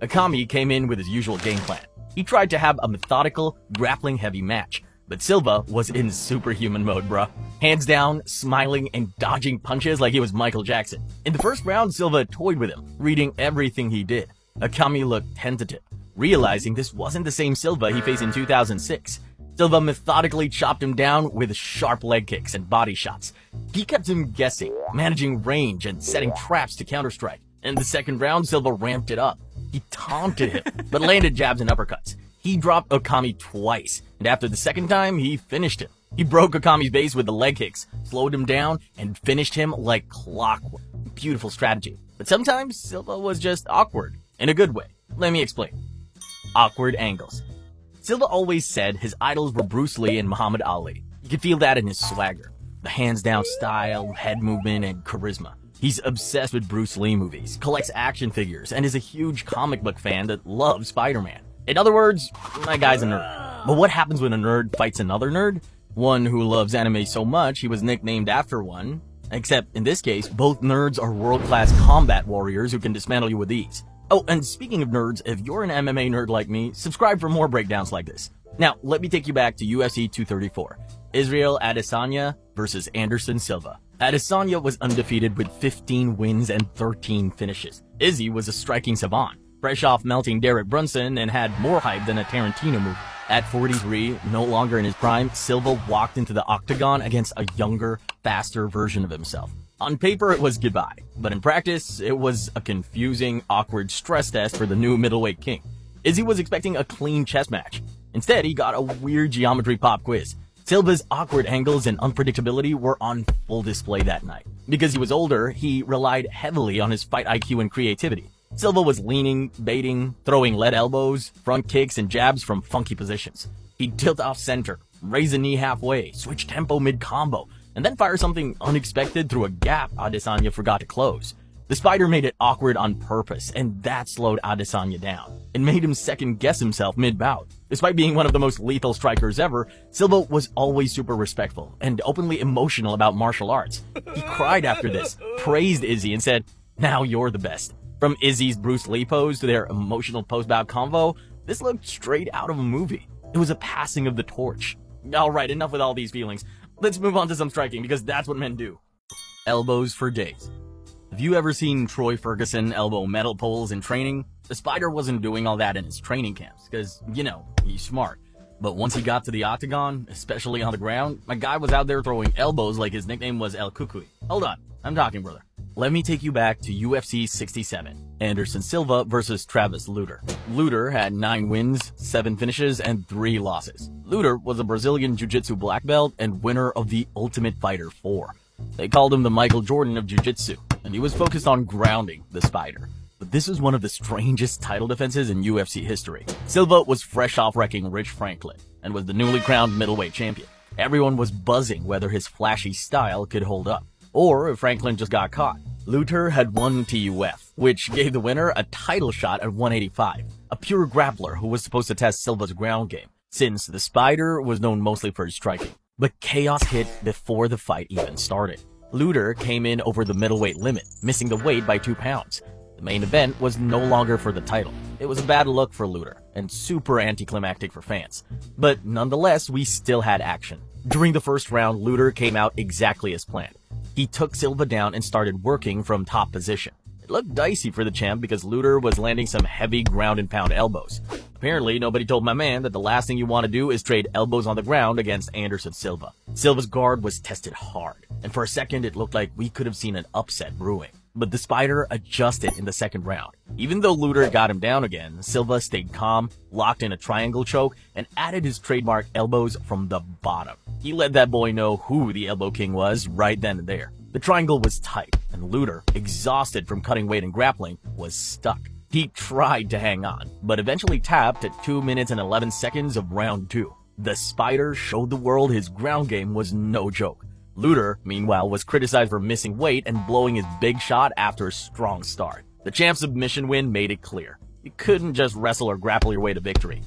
Akami came in with his usual game plan. He tried to have a methodical, grappling-heavy match, but Silva was in superhuman mode, bruh. Hands down, smiling and dodging punches like he was Michael Jackson. In the first round, Silva toyed with him, reading everything he did. Akami looked tentative, realizing this wasn't the same Silva he faced in 2006. Silva methodically chopped him down with sharp leg kicks and body shots. He kept him guessing, managing range and setting traps to counterstrike. In the second round, Silva ramped it up. He taunted him, but landed jabs and uppercuts. He dropped Akami twice, and after the second time, he finished him. He broke Akami's base with the leg kicks, slowed him down, and finished him like clockwork. Beautiful strategy. But sometimes, Silva was just awkward, in a good way. Let me explain. Awkward angles. Silva always said his idols were Bruce Lee and Muhammad Ali. You could feel that in his swagger. The hands-down style, head movement, and charisma. He's obsessed with Bruce Lee movies, collects action figures, and is a huge comic book fan that loves Spider-Man. In other words, my guy's a nerd. But what happens when a nerd fights another nerd? One who loves anime so much he was nicknamed after one. Except, in this case, both nerds are world-class combat warriors who can dismantle you with ease. Oh, and speaking of nerds, if you're an MMA nerd like me, subscribe for more breakdowns like this. Now, let me take you back to UFC 234. Israel Adesanya versus Anderson Silva. Adesanya was undefeated with 15 wins and 13 finishes. Izzy was a striking savant, fresh off melting Derek Brunson, and had more hype than a Tarantino movie. At 43, no longer in his prime, Silva walked into the octagon against a younger, faster version of himself. On paper, it was goodbye, but in practice, it was a confusing, awkward stress test for the new middleweight king. Izzy was expecting a clean chess match. Instead, he got a weird geometry pop quiz. Silva's awkward angles and unpredictability were on full display that night. Because he was older, he relied heavily on his fight IQ and creativity. Silva was leaning, baiting, throwing lead elbows, front kicks, and jabs from funky positions. He'd tilt off center, raise a knee halfway, switch tempo mid-combo, and then fire something unexpected through a gap Adesanya forgot to close. The spider made it awkward on purpose, and that slowed Adesanya down. It made him second-guess himself mid-bout. Despite being one of the most lethal strikers ever, Silva was always super respectful and openly emotional about martial arts. He cried after this, praised Izzy, and said, "Now you're the best." From Izzy's Bruce Lee pose to their emotional post-bout convo, this looked straight out of a movie. It was a passing of the torch. Alright, enough with all these feelings. Let's move on to some striking, because that's what men do. Elbows for days. Have you ever seen Troy Ferguson elbow metal poles in training? The Spider wasn't doing all that in his training camps, because, you know, he's smart. But once he got to the octagon, especially on the ground, my guy was out there throwing elbows like his nickname was El Cucuy. Hold on, I'm talking, brother. Let me take you back to UFC 67. Anderson Silva versus Travis Lutter. Lutter had 9 wins, 7 finishes, and 3 losses. Lutter was a Brazilian Jiu-Jitsu black belt and winner of the Ultimate Fighter 4. They called him the Michael Jordan of Jiu-Jitsu, and he was focused on grounding the Spider. But this was one of the strangest title defenses in UFC history. Silva was fresh off wrecking Rich Franklin, and was the newly crowned middleweight champion. Everyone was buzzing whether his flashy style could hold up, or if Franklin just got caught. Lutter had won TUF, which gave the winner a title shot at 185, a pure grappler who was supposed to test Silva's ground game, since the Spider was known mostly for his striking. But chaos hit before the fight even started. Lutter came in over the middleweight limit, missing the weight by 2 pounds. The main event was no longer for the title. It was a bad look for Lutter, and super anticlimactic for fans. But nonetheless, we still had action. During the first round, Lutter came out exactly as planned. He took Silva down and started working from top position. It looked dicey for the champ because Lutter was landing some heavy ground and pound elbows. Apparently, nobody told my man that the last thing you want to do is trade elbows on the ground against Anderson Silva. Silva's guard was tested hard, and for a second it looked like we could have seen an upset brewing. But the Spider adjusted in the second round. Even though Lutter got him down again, Silva stayed calm, locked in a triangle choke, and added his trademark elbows from the bottom. He let that boy know who the Elbow King was right then and there. The triangle was tight, and Lutter, exhausted from cutting weight and grappling, was stuck. He tried to hang on, but eventually tapped at 2 minutes and 11 seconds of round 2. The Spider showed the world his ground game was no joke. Lutter, meanwhile, was criticized for missing weight and blowing his big shot after a strong start. The champ's submission win made it clear. You couldn't just wrestle or grapple your way to victory.